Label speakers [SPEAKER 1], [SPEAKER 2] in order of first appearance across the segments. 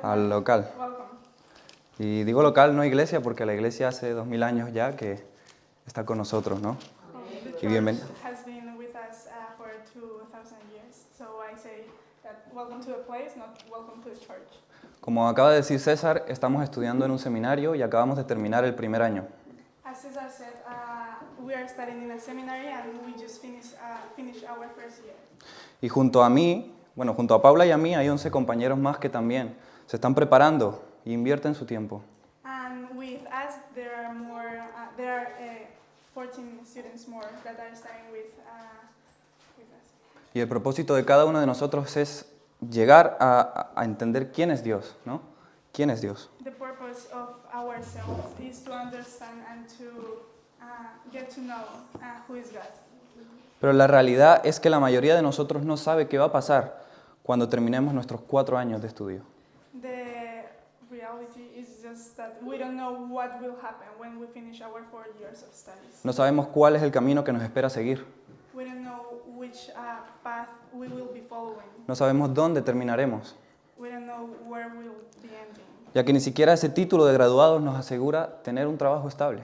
[SPEAKER 1] al local. Y digo local, no iglesia, porque la iglesia hace 2000 años ya que está con nosotros, ¿no? Y bienvenido. Como acaba de decir César, estamos estudiando en un seminario y acabamos de terminar el primer año. Y junto a mí, junto a Paula y a mí, hay 11 compañeros más que también se están preparando e invierten su tiempo. Y el propósito de cada uno de nosotros es llegar a entender quién es Dios, ¿no? ¿Quién es Dios? Pero la realidad es que la mayoría de nosotros no sabe qué va a pasar cuando terminemos nuestros 4 años de estudio. No sabemos cuál es el camino que nos espera seguir. No sabemos dónde terminaremos. Ya que ni siquiera ese título de graduados nos asegura tener un trabajo estable.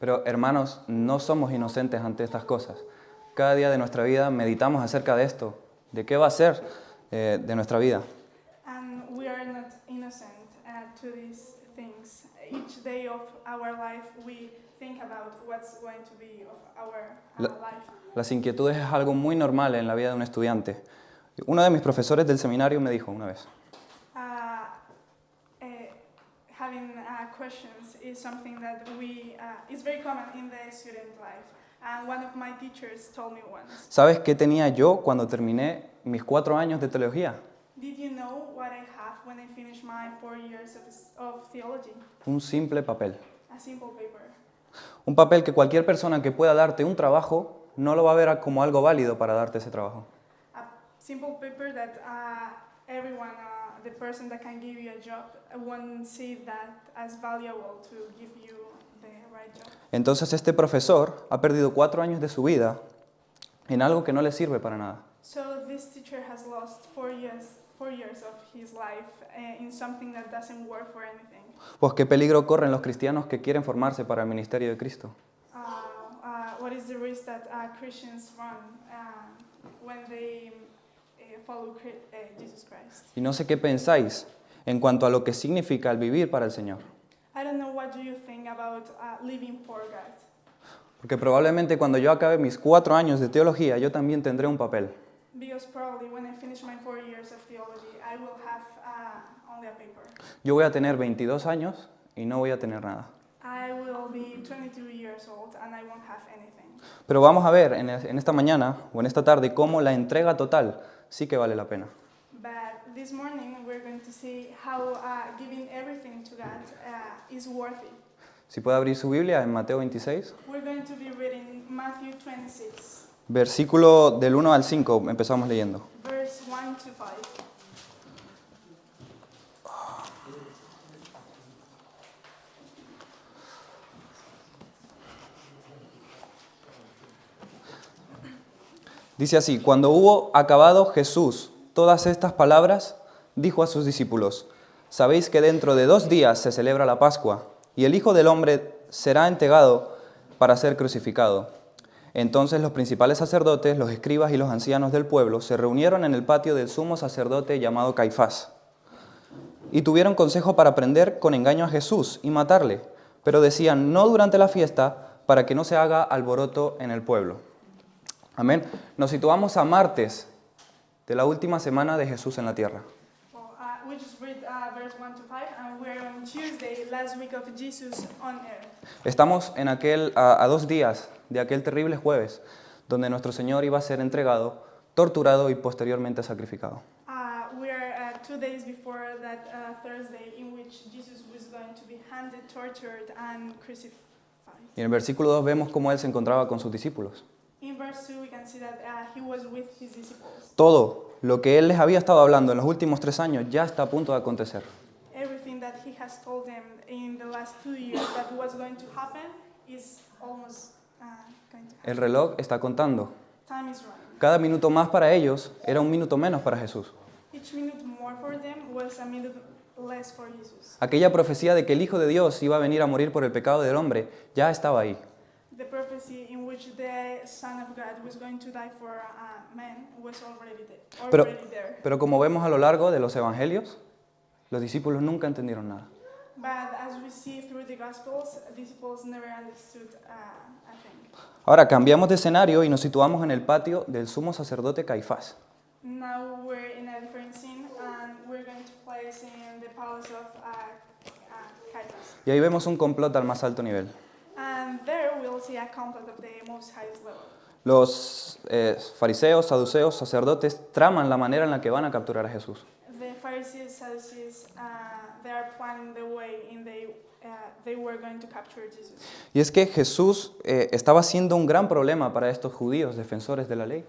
[SPEAKER 1] Pero hermanos, no somos inocentes ante estas cosas. Cada día de nuestra vida meditamos acerca de esto, de qué va a ser de nuestra vida. Las inquietudes es algo muy normal en la vida de un estudiante. Uno de mis profesores del seminario me dijo una vez: questions is something that is very common in the student life. And one of my teachers told me once. ¿Sabes qué tenía yo cuando terminé mis 4 años de teología? Did you know what I have when I finished my 4 years of theology? Un simple papel. A simple paper. Un papel que cualquier persona que pueda darte un trabajo no lo va a ver como algo válido para darte ese trabajo. A simple paper that everyone the person that can give you a job won't see that as valuable to give you the right job. Entonces este profesor ha perdido 4 años de su vida en algo que no le sirve para nada. So this teacher has lost 4 years of his life in something that doesn't work for anything. Pues qué peligro corren los cristianos que quieren formarse para el ministerio de Cristo. What is the risk that Christians run when they follow Jesus Christ? Y no sé qué pensáis en cuanto a lo que significa el vivir para el Señor. I don't know what do you think about living for God. Porque probablemente cuando yo acabe mis 4 años de teología, yo también tendré un papel. Because probably when I finish my 4 years of theology, I will have only a paper. Yo voy a tener 22 años y no voy a tener nada. I will be 22 years old and I won't have anything. Pero vamos a ver en esta mañana o en esta tarde cómo la entrega total sí que vale la pena. But this morning we're going to see how giving everything to God is worth it. Si puede abrir su Biblia en Mateo 26. We're going to be reading Matthew 26. Versículo del 1 al 5, empezamos leyendo. Verse 1 to 5. Dice así: cuando hubo acabado Jesús todas estas palabras, dijo a sus discípulos: sabéis que dentro de 2 días se celebra la Pascua, y el Hijo del Hombre será entregado para ser crucificado. Entonces los principales sacerdotes, los escribas y los ancianos del pueblo se reunieron en el patio del sumo sacerdote llamado Caifás, y tuvieron consejo para prender con engaño a Jesús y matarle, pero decían: no durante la fiesta, para que no se haga alboroto en el pueblo. Amén. Nos situamos a martes de la última semana de Jesús en la tierra. Estamos en a 2 días de aquel terrible jueves, donde nuestro Señor iba a ser entregado, torturado y posteriormente sacrificado. Y en el versículo 2 vemos cómo Él se encontraba con sus discípulos. Todo lo que Él les había estado hablando en los últimos 3 años ya está a punto de acontecer. El reloj está contando. Cada minuto más para ellos era un minuto menos para Jesús. Aquella profecía de que el Hijo de Dios iba a venir a morir por el pecado del hombre ya estaba ahí. Pero como vemos a lo largo de los evangelios, los discípulos nunca entendieron nada. Ahora cambiamos de escenario y nos situamos en el patio del sumo sacerdote Caifás. Y ahí vemos un complot al más alto nivel. Los fariseos, saduceos, sacerdotes traman la manera en la que van a capturar a Jesús. Y es que Jesús estaba siendo un gran problema para estos judíos defensores de la ley.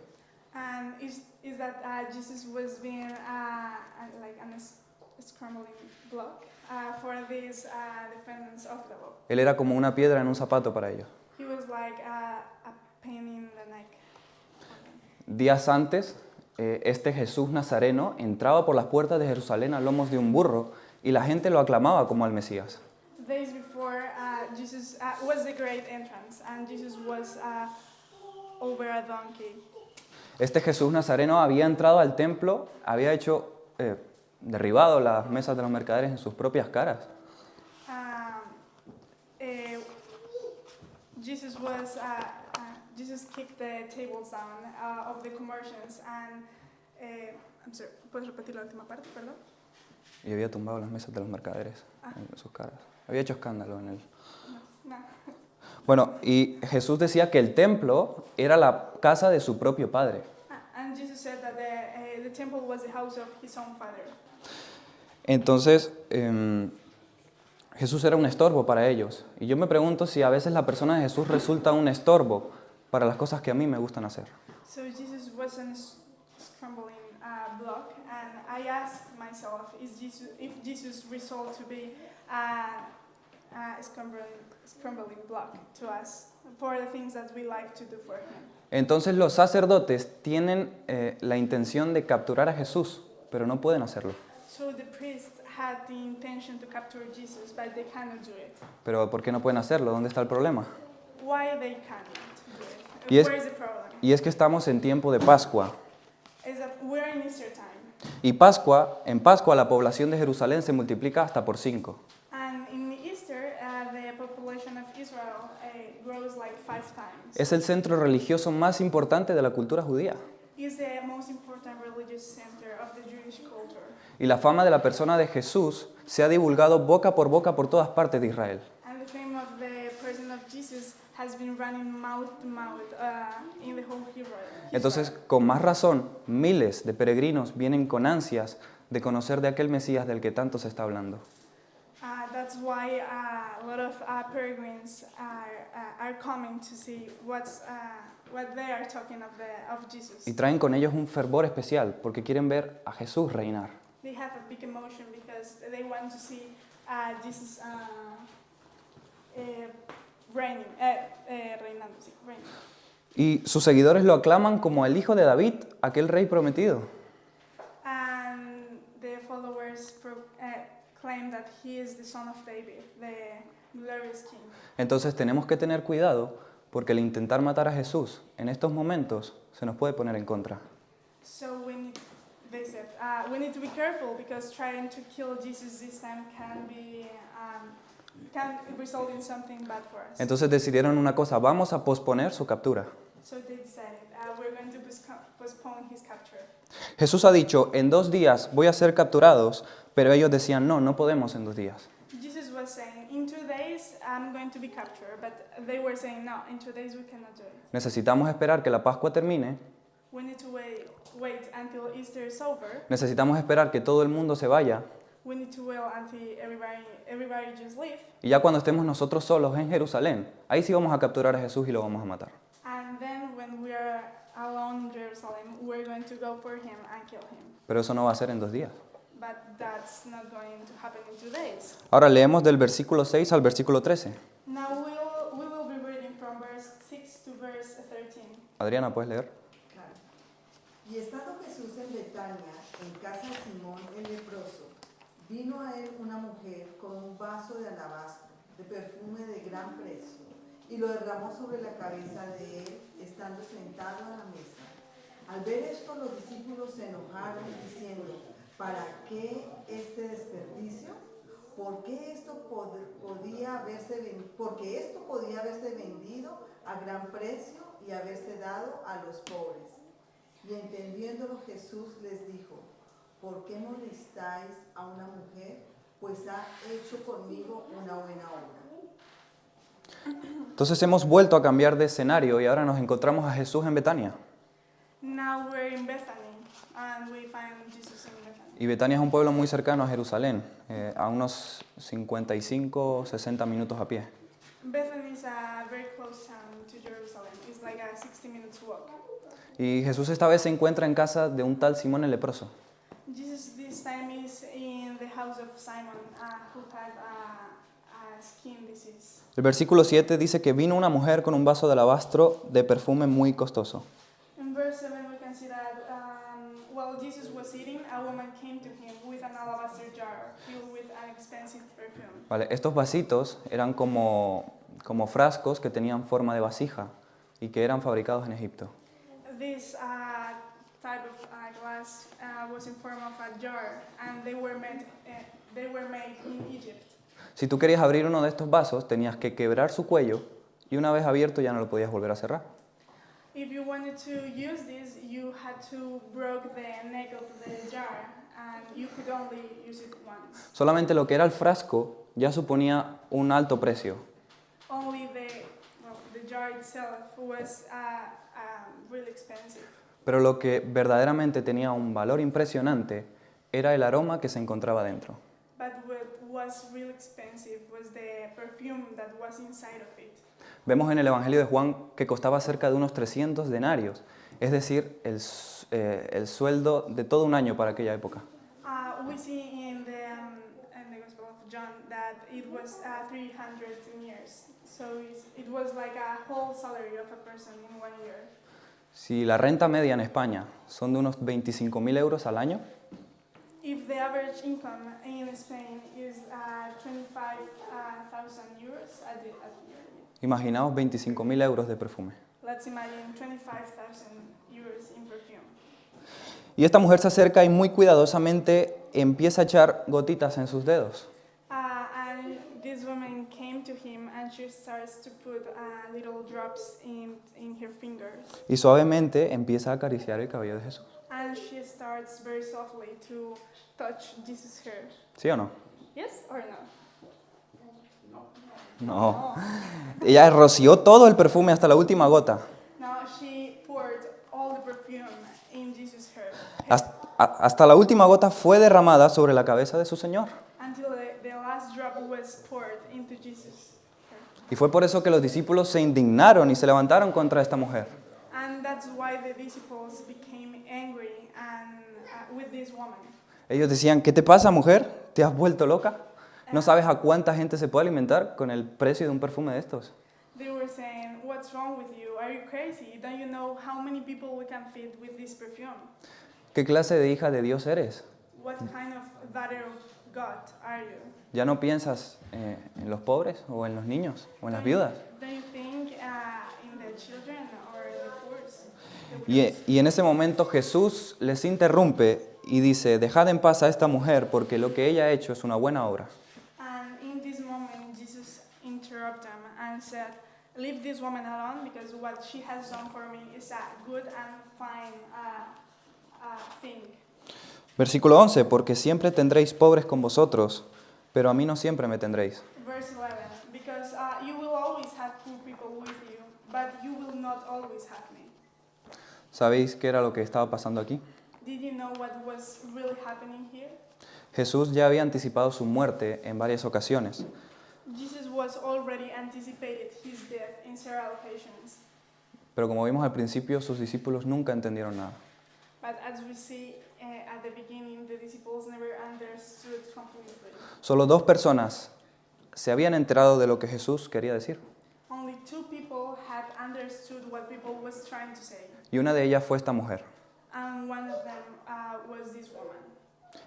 [SPEAKER 1] Él era como una piedra en un zapato para ellos. Días antes, este Jesús Nazareno entraba por las puertas de Jerusalén a lomos de un burro y la gente lo aclamaba como al Mesías. Este Jesús Nazareno había entrado al templo, había derribado las mesas de los mercaderes en sus propias caras. Jesus kicked the tables down of the commerciants and I'm sorry, ¿puedes repetir la última parte, perdón? Y había tumbado las mesas de los mercaderes en sus caras. Había hecho escándalo en él. No. Bueno, y Jesús decía que el templo era la casa de su propio padre. And Jesus said that the temple was the house of his own father. Entonces, Jesús era un estorbo para ellos. Y yo me pregunto si a veces la persona de Jesús resulta un estorbo para las cosas que a mí me gustan hacer. So Jesus was a scrambling block, and I asked myself, if Jesus result to be a scrambling block to us for the things that we like to do for him. Entonces los sacerdotes tienen la intención de capturar a Jesús, pero no pueden hacerlo. So the priests had the intention to capture Jesus, but they cannot do it. Pero ¿por qué no pueden hacerlo? ¿Dónde está el problema? Why they cannot do it? Y es que estamos en tiempo de Pascua. Y en Pascua la población de Jerusalén se multiplica hasta por 5. Es el centro religioso más importante de la cultura judía. Y la fama de la persona de Jesús se ha divulgado boca por todas partes de Israel. Entonces, con más razón, miles de peregrinos vienen con ansias de conocer de aquel Mesías del que tanto se está hablando. That's why a lot of peregrines are coming to see what they are talking of Jesus. Y traen con ellos un fervor especial porque quieren ver a Jesús reinar. They have a big emotion because they want to see Jesus reinando, sí, reigning. Y sus seguidores lo aclaman como el hijo de David, aquel rey prometido. And the followers claim that he is the son of David, the glorious king. Entonces tenemos que tener cuidado porque el intentar matar a Jesús en estos momentos se nos puede poner en contra. So we need to be careful because trying to kill Jesus this time can result in something bad for us. Entonces decidieron una cosa, vamos a posponer su captura. So they decided, we're going to postpone his capture. Jesús ha dicho, en 2 días voy a ser capturados, pero ellos decían, no podemos en 2 días. Jesus was saying, in 2 days I'm going to be captured, but they were saying, no, in 2 days we cannot do it. Necesitamos esperar que la Pascua termine. We need to wait until Easter is over. Necesitamos esperar que todo el mundo se vaya. We need to wait until everybody just leave. Y ya cuando estemos nosotros solos en Jerusalén, ahí sí vamos a capturar a Jesús y lo vamos a matar. And then when we are alone in Jerusalem, we're going to go for him and kill him. Pero eso no va a ser en 2 días. But that's not going to happen in 2 days. Ahora leemos del versículo 6 al versículo 13. Now we will be reading from verse 6 Adriana, ¿puedes leer?
[SPEAKER 2] Claro. Y estando Jesús en Betania, en casa de Simón el leproso, vino a él una mujer con un vaso de alabastro, de perfume de gran precio, y lo derramó sobre la cabeza de él, estando sentado a la mesa. Al ver esto, los discípulos se enojaron, diciendo, ¿para qué este desperdicio? Porque esto podía haberse vendido a gran precio y haberse dado a los pobres. Y entendiéndolo, Jesús les dijo, ¿por qué molestáis a una mujer? Pues ha hecho conmigo una buena obra.
[SPEAKER 1] Entonces hemos vuelto a cambiar de escenario y ahora nos encontramos a Jesús en Betania.
[SPEAKER 3] Now we're in Bethany, and we find Jesus in Bethany.
[SPEAKER 1] Y Betania es un pueblo muy cercano a Jerusalén, a unos 55, 60 minutos a pie.
[SPEAKER 3] Bethany is a very close town to Jerusalem. It's like a 60 minutes walk.
[SPEAKER 1] Y Jesús esta vez se encuentra en casa de un tal Simón el leproso.
[SPEAKER 3] Jesus this time is in the house of Simon, who had a skin disease.
[SPEAKER 1] El versículo 7 dice que vino una mujer con un vaso de alabastro de perfume muy costoso.
[SPEAKER 3] In verse 7 we can see that while Jesus was eating, a woman came to him with an alabaster jar filled with an expensive perfume.
[SPEAKER 1] Vale, estos vasitos eran como frascos que tenían forma de vasija y que eran fabricados en Egipto.
[SPEAKER 3] This type of glass was in form of a jar, and they were made in Egypt.
[SPEAKER 1] Si tú querías abrir uno de estos vasos, tenías que quebrar su cuello y una vez abierto ya no lo podías volver a cerrar.
[SPEAKER 3] If you wanted to use this, you had to break the neck of the jar, and you could only use it once.
[SPEAKER 1] Solamente lo que era el frasco ya suponía un alto precio.
[SPEAKER 3] Only the jar itself was really expensive.
[SPEAKER 1] Pero lo que verdaderamente tenía un valor impresionante era el aroma que se encontraba dentro.
[SPEAKER 3] But what was really expensive was the perfume that was inside of it.
[SPEAKER 1] Vemos en el Evangelio de Juan que costaba cerca de unos 300 denarios, es decir, el sueldo de todo un año para aquella época.
[SPEAKER 3] We see in the Gospel of John that it was 300 years. So it was like a whole salary of a person in 1 year.
[SPEAKER 1] Si la renta media en España son de unos 25.000 euros al año,
[SPEAKER 3] If the average income in Spain is 25,000 euros a year,
[SPEAKER 1] imaginaos 25.000 euros de perfume.
[SPEAKER 3] let's imagine 25,000 euros in perfume.
[SPEAKER 1] Y esta mujer se acerca y muy cuidadosamente empieza a echar gotitas en sus dedos.
[SPEAKER 3] And this woman came to him and she starts to put little drops in her fingers.
[SPEAKER 1] Y suavemente empieza a acariciar el cabello de Jesús.
[SPEAKER 3] And she starts very softly to touch Jesus' hair.
[SPEAKER 1] ¿Sí o no?
[SPEAKER 3] Yes or no?
[SPEAKER 1] No. Ella roció todo el perfume hasta la última gota.
[SPEAKER 3] Now she poured all the perfume in Jesus' hair.
[SPEAKER 1] Hasta la última gota fue derramada sobre la cabeza de su Señor.
[SPEAKER 3] Until the last drop was poured into Jesus' hair.
[SPEAKER 1] Y fue por eso que los discípulos se indignaron y se levantaron contra esta mujer.
[SPEAKER 3] And that's why the disciples became angry with this woman.
[SPEAKER 1] Ellos decían, ¿qué te pasa, mujer? ¿Te has vuelto loca? ¿No sabes a cuánta gente se puede alimentar con el precio de un perfume de estos?
[SPEAKER 3] They were saying, "What's wrong with you? Are you crazy? Don't you know how many people we can feed with this perfume?
[SPEAKER 1] ¿Qué clase de hija de Dios eres?
[SPEAKER 3] What kind of daughter of God are you?
[SPEAKER 1] ¿Ya no piensas en los pobres o en los niños o en las viudas?
[SPEAKER 3] Don't you think in the children or the poor?
[SPEAKER 1] Y en ese momento Jesús les interrumpe y dice, dejad en paz a esta mujer porque lo que ella ha hecho es una buena obra.
[SPEAKER 3] And in this moment, Jesus interrupted them and said, "Leave this woman alone because what she has done for me is a good and fine thing."
[SPEAKER 1] Versículo 11, porque siempre tendréis pobres con vosotros, pero a mí no siempre me tendréis.
[SPEAKER 3] Verse 11, because you will always have poor people with you, but you will not always have me.
[SPEAKER 1] ¿Sabéis qué era lo que estaba pasando aquí?
[SPEAKER 3] Did you know what was really happening here?
[SPEAKER 1] Jesús ya había anticipado su muerte en varias ocasiones,
[SPEAKER 3] Jesus was already anticipated his death in several occasions,
[SPEAKER 1] pero como vimos al principio, sus discípulos nunca entendieron nada.
[SPEAKER 3] but as we see at the beginning, the disciples never understood completely.
[SPEAKER 1] Solo 2 personas se habían enterado de lo que Jesús quería decir.
[SPEAKER 3] Only 2 people had understood what people was trying to say.
[SPEAKER 1] Y una de ellas fue esta mujer.
[SPEAKER 3] And one of them was this woman.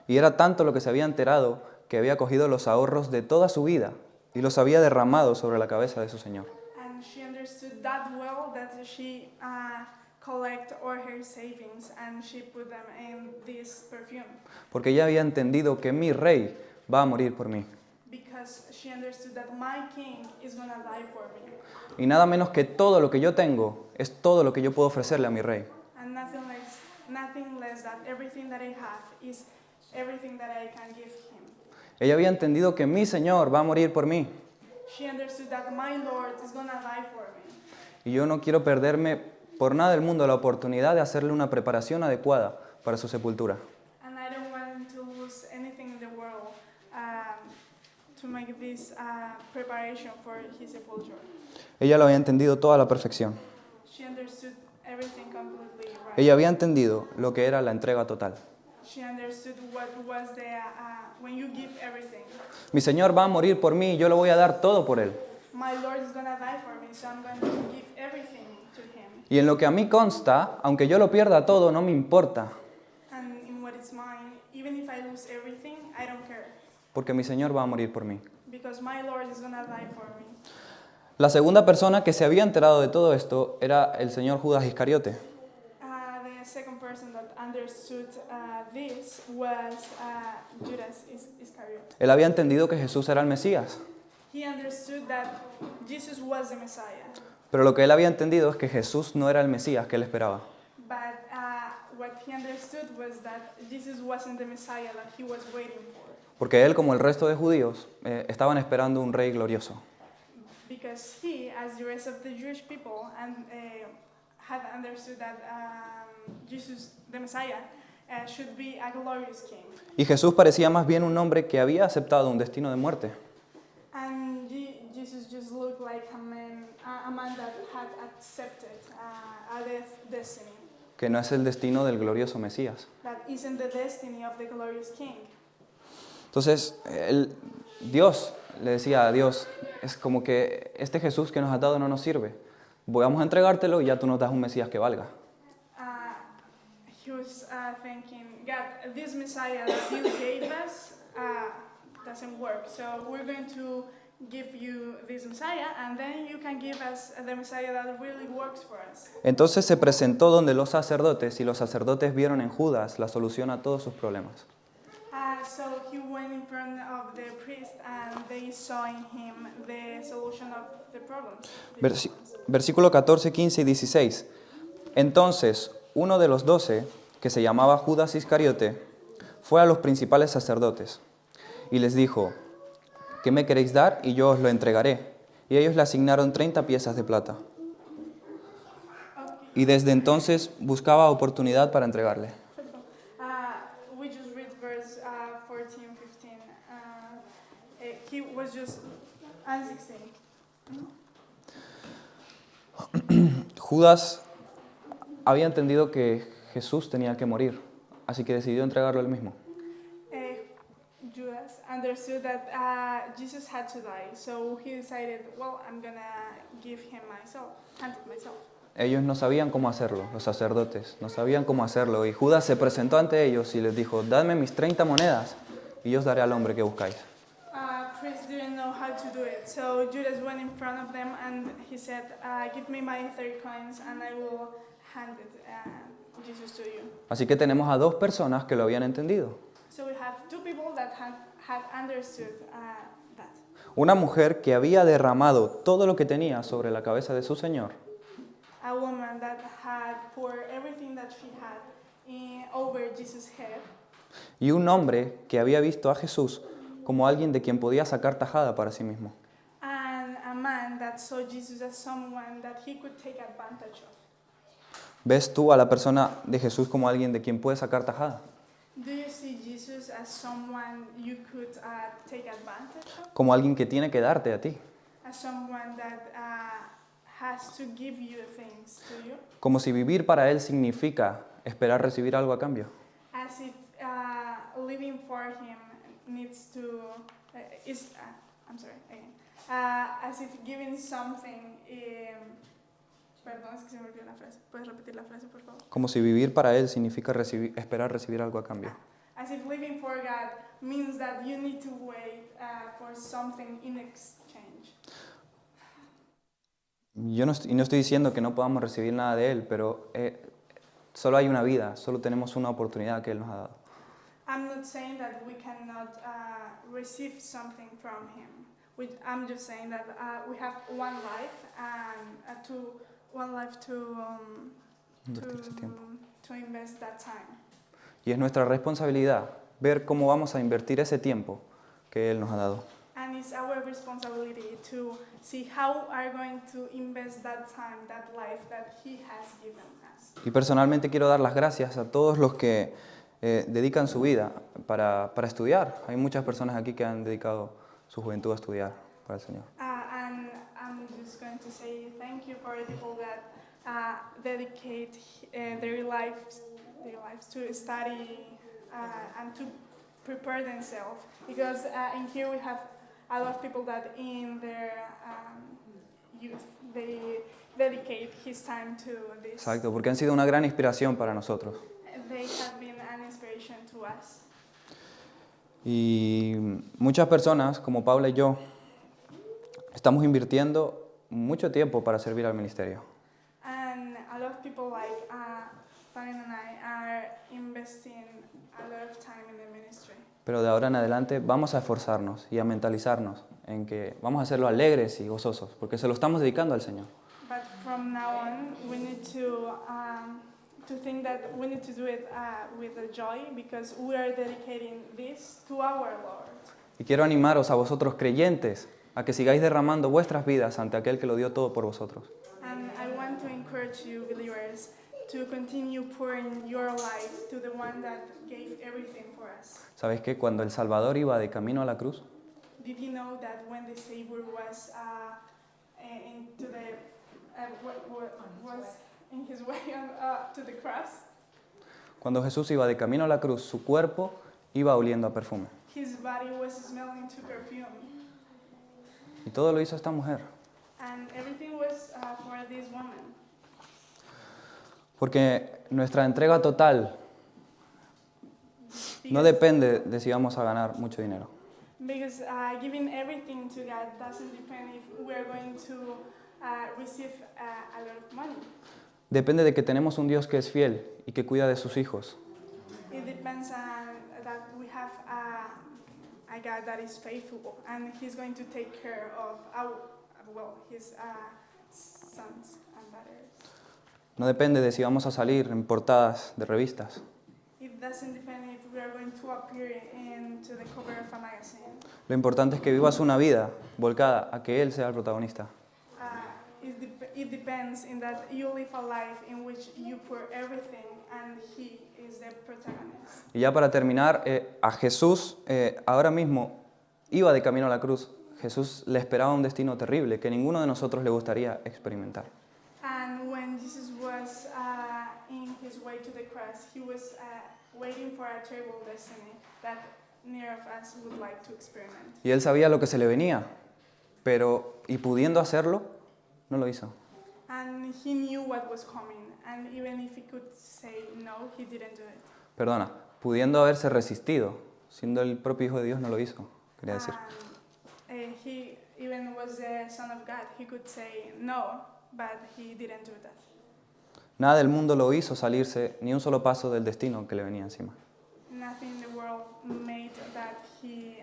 [SPEAKER 1] Y era tanto lo que se había enterado que había cogido los ahorros de toda su vida y los había derramado sobre la cabeza de su Señor.
[SPEAKER 3] And she understood that well that she collect all her savings and she put them in this perfume.
[SPEAKER 1] Porque ella había entendido que mi rey va a morir por mí.
[SPEAKER 3] Because she understood that my king is going to die for me.
[SPEAKER 1] Y nada menos que todo lo que yo tengo es todo lo que yo puedo ofrecerle a mi rey.
[SPEAKER 3] And nothing less that everything that I have is everything that I can give him.
[SPEAKER 1] Ella había entendido que mi Señor va a morir por mí.
[SPEAKER 3] She understood that my Lord is going to die for me.
[SPEAKER 1] Y yo no quiero perderme por nada del mundo la oportunidad de hacerle una preparación adecuada para su sepultura.
[SPEAKER 3] And I don't want to lose anything in the world to make this preparation for his sepulture.
[SPEAKER 1] Ella lo había entendido toda a la perfección.
[SPEAKER 3] She understood everything completely right.
[SPEAKER 1] Ella había entendido lo que era la entrega total.
[SPEAKER 3] She understood what was the when you give everything.
[SPEAKER 1] Mi Señor va a morir por mí y yo lo voy a dar todo por Él.
[SPEAKER 3] My Lord is going to die for me, so I'm going to give everything to him.
[SPEAKER 1] Y en lo que a mí consta, aunque yo lo pierda todo, no me importa,
[SPEAKER 3] And in what is mine, even if I lose everything, I don't care.
[SPEAKER 1] porque mi Señor va a morir por mí.
[SPEAKER 3] Because my Lord is going to die for me.
[SPEAKER 1] La segunda persona que se había enterado de todo esto era el señor Judas Iscariote.
[SPEAKER 3] The second person that understood this was Judas Iscariot.
[SPEAKER 1] Él había entendido que Jesús era el Mesías,
[SPEAKER 3] He understood that Jesus was the Messiah.
[SPEAKER 1] pero lo que él había entendido es que Jesús no era el Mesías que él esperaba.
[SPEAKER 3] But what he understood was that Jesus wasn't the Messiah that he was waiting for.
[SPEAKER 1] Porque él, como el resto de judíos, estaban esperando un rey glorioso.
[SPEAKER 3] Because he, as the rest of the Jewish people, had understood that Jesus, the Messiah, should be a glorious king.
[SPEAKER 1] Y Jesús parecía más bien un hombre que había aceptado un destino de muerte.
[SPEAKER 3] And Jesus just looked like a man that had accepted a death destiny.
[SPEAKER 1] Que no es el destino del glorioso Mesías.
[SPEAKER 3] That isn't the destiny of the glorious king.
[SPEAKER 1] Entonces, Dios le decía a Dios, es como que este Jesús que nos has dado no nos sirve. Vamos a entregártelo y ya tú nos das un Mesías que valga.
[SPEAKER 3] He was thinking, God, this Messiah that you gave us doesn't work. So we're going to give you this Messiah, and then you can give us the Messiah that really works for us.
[SPEAKER 1] Entonces se presentó donde los sacerdotes y los sacerdotes vieron en Judas la solución a todos sus problemas.
[SPEAKER 3] So he went in front of the priest, and they saw in him the solution of the problems.
[SPEAKER 1] Versículo 14, 15 y 16. Entonces, uno de los 12, que se llamaba Judas Iscariote, fue a los principales sacerdotes y les dijo, ¿qué me queréis dar? Y yo os lo entregaré. Y ellos le asignaron 30 piezas de plata. Y desde entonces buscaba oportunidad para entregarle.
[SPEAKER 3] We just read verse 14, 15. He was just, and 16.
[SPEAKER 1] Judas había entendido que Jesús tenía que morir, así que decidió entregarlo él mismo.
[SPEAKER 3] Judas understood that Jesus had to die, so he decided, well, I'm gonna give him myself, hand it myself.
[SPEAKER 1] Ellos no sabían cómo hacerlo, los sacerdotes, no sabían cómo hacerlo, y Judas se presentó ante ellos y les dijo, dadme mis 30 monedas y yo os daré al hombre que buscáis.
[SPEAKER 3] Priests didn't know how to do it, so Judas went in front of them and he said, give me my 30 coins and I will hand it Jesus to you.
[SPEAKER 1] Así que tenemos a dos personas que lo habían entendido.
[SPEAKER 3] So we have two people that had understood that.
[SPEAKER 1] Una mujer que había derramado todo lo que tenía sobre la cabeza de su Señor.
[SPEAKER 3] A woman that had poured everything that she had over Jesus' head.
[SPEAKER 1] Y un hombre que había visto a Jesús como alguien de quien podía sacar tajada para sí mismo.
[SPEAKER 3] And a man that saw Jesus as someone that he could take advantage of.
[SPEAKER 1] ¿Ves tú a la persona de Jesús como alguien de quien puede sacar tajada?
[SPEAKER 3] Do you see Jesus as someone you could take advantage of?
[SPEAKER 1] Como alguien que tiene que darte a ti.
[SPEAKER 3] As someone that has to give you things to you?
[SPEAKER 1] Como si vivir para Él significa esperar recibir algo a cambio.
[SPEAKER 3] As if living for him needs to as if giving something Perdón, es que se me olvidó la frase. ¿Puedes repetir la frase, por favor?
[SPEAKER 1] Como si vivir para Él significa esperar recibir algo a cambio.
[SPEAKER 3] As if living for God means that you need to wait for something in exchange.
[SPEAKER 1] Yo no estoy diciendo que no podamos recibir nada de Él, pero solo hay una vida, solo tenemos una oportunidad que Él nos ha dado.
[SPEAKER 3] I'm not saying that we cannot receive something from Him. I'm just saying that we have one life and
[SPEAKER 1] Invertir ese tiempo.
[SPEAKER 3] to invest that time.
[SPEAKER 1] Y es nuestra responsabilidad ver cómo vamos a invertir ese tiempo que Él nos ha dado.
[SPEAKER 3] And it's our responsibility to see how are going to invest that time, that life that He has given us.
[SPEAKER 1] Y personalmente quiero dar las gracias a todos los que dedican su vida para estudiar. Hay muchas personas aquí que han dedicado su juventud a estudiar para el Señor.
[SPEAKER 3] And I'm just going to say thank you for the people that dedicate their lives to study and to prepare themselves. Because in here we have a lot of people that in their youth they dedicate his time to this.
[SPEAKER 1] Exacto, porque han sido una gran inspiración para nosotros.
[SPEAKER 3] They have been an inspiration to us.
[SPEAKER 1] Y muchas personas, como Paula y yo, estamos invirtiendo mucho tiempo para servir al ministerio.
[SPEAKER 3] And a lot of people like Fabian and I are investing a lot of time in the ministry.
[SPEAKER 1] Pero de ahora en adelante vamos a esforzarnos y a mentalizarnos en que vamos a hacerlo alegres y gozosos, porque se lo estamos dedicando al Señor.
[SPEAKER 3] But from now on, we need to think that we need to do it with a joy because we are dedicating this to our Lord.
[SPEAKER 1] Y quiero animaros a vosotros creyentes a que sigáis derramando vuestras vidas ante aquel que lo dio todo por vosotros.
[SPEAKER 3] And I want to encourage you, believers, to continue pouring your life to the one that gave everything for us.
[SPEAKER 1] ¿Sabéis que cuando el Salvador iba de camino a la cruz,
[SPEAKER 3] Did you know that when the Savior was in his way to the cross,
[SPEAKER 1] cuando Jesús iba de camino a la cruz, su cuerpo iba oliendo a perfume?
[SPEAKER 3] his body was smelling to perfume,
[SPEAKER 1] Y todo lo hizo esta mujer.
[SPEAKER 3] and everything was for this woman.
[SPEAKER 1] Porque nuestra entrega total no depende de si vamos a ganar mucho dinero.
[SPEAKER 3] Because giving everything to God doesn't depend if we're going to receive a lot of money.
[SPEAKER 1] Depende de que tenemos un Dios que es fiel y que cuida de sus hijos.
[SPEAKER 3] It depends on that we have a God that is faithful and He's going to take care of His sons and daughters.
[SPEAKER 1] No depende de si vamos a salir en portadas de revistas.
[SPEAKER 3] It doesn't depend if we are going to appear into the cover of a magazine.
[SPEAKER 1] Lo importante es que vivas una vida volcada a que Él sea el protagonista.
[SPEAKER 3] It depends in that you live a life in which you pour everything and He is the protagonist.
[SPEAKER 1] Y ya para terminar, a Jesús ahora mismo iba de camino a la cruz. Jesús le esperaba un destino terrible que ninguno de nosotros le gustaría experimentar.
[SPEAKER 3] And when Jesus was in His way to the cross, He was waiting for a terrible destiny that neither of us would like to experiment.
[SPEAKER 1] Y Él sabía lo que se le venía, pero y pudiendo hacerlo, no lo hizo.
[SPEAKER 3] And He knew what was coming, and even if He could say no, He didn't do it.
[SPEAKER 1] Perdona, pudiendo haberse resistido, siendo el propio Hijo de Dios, no lo hizo, quería decir.
[SPEAKER 3] He even was the Son of God. He could say no, but He didn't do that.
[SPEAKER 1] Nada del mundo lo hizo salirse ni un solo paso del destino que le venía encima.
[SPEAKER 3] Nothing in the world made that He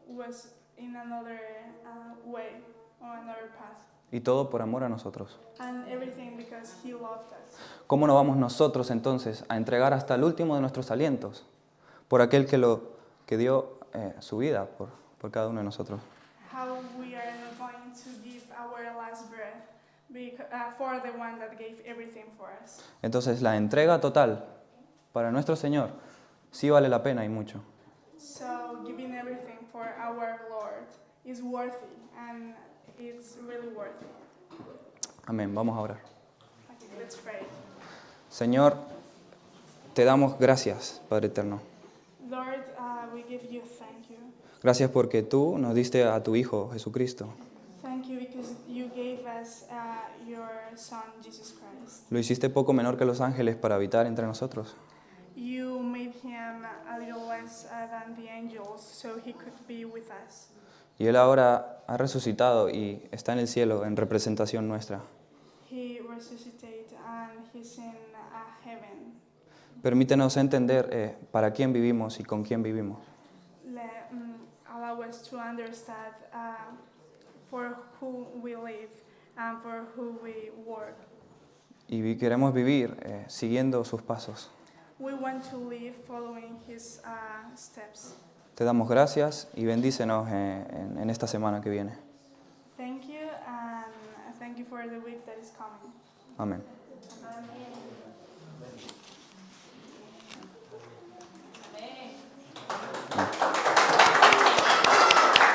[SPEAKER 3] was in another way or another path.
[SPEAKER 1] Y todo por amor a nosotros.
[SPEAKER 3] And everything because He loved us.
[SPEAKER 1] ¿Cómo no vamos nosotros entonces a entregar hasta el último de nuestros alientos por aquel que dio su vida por cada uno de nosotros?
[SPEAKER 3] How we are not going to give our last breath for the one that gave everything for us.
[SPEAKER 1] Entonces la entrega total para nuestro Señor sí vale la pena y mucho.
[SPEAKER 3] So giving everything for our Lord is worthy, and it's really worthy.
[SPEAKER 1] Amén, vamos a orar.
[SPEAKER 3] Okay, let's pray.
[SPEAKER 1] Señor, te damos gracias, Padre eterno.
[SPEAKER 3] Lord, we give you thank you.
[SPEAKER 1] Gracias porque tú nos diste a tu Hijo Jesucristo.
[SPEAKER 3] Thank you because you gave us your Son,
[SPEAKER 1] Lo hiciste poco menor que los ángeles para habitar entre nosotros.
[SPEAKER 3] You made him a little less than the angels so he could be with us.
[SPEAKER 1] Y Él ahora ha resucitado y está en el cielo en representación nuestra.
[SPEAKER 3] He resuscitated and he's in heaven.
[SPEAKER 1] Permítenos entender para quién vivimos y con quién vivimos.
[SPEAKER 3] Allow us to understand for who we live and for who we work.
[SPEAKER 1] Y queremos vivir siguiendo sus pasos.
[SPEAKER 3] We want to live following his steps.
[SPEAKER 1] Te damos gracias y bendícenos en esta semana que viene.
[SPEAKER 3] Thank you and thank you for the week that is coming.
[SPEAKER 1] Amén.
[SPEAKER 3] Amen.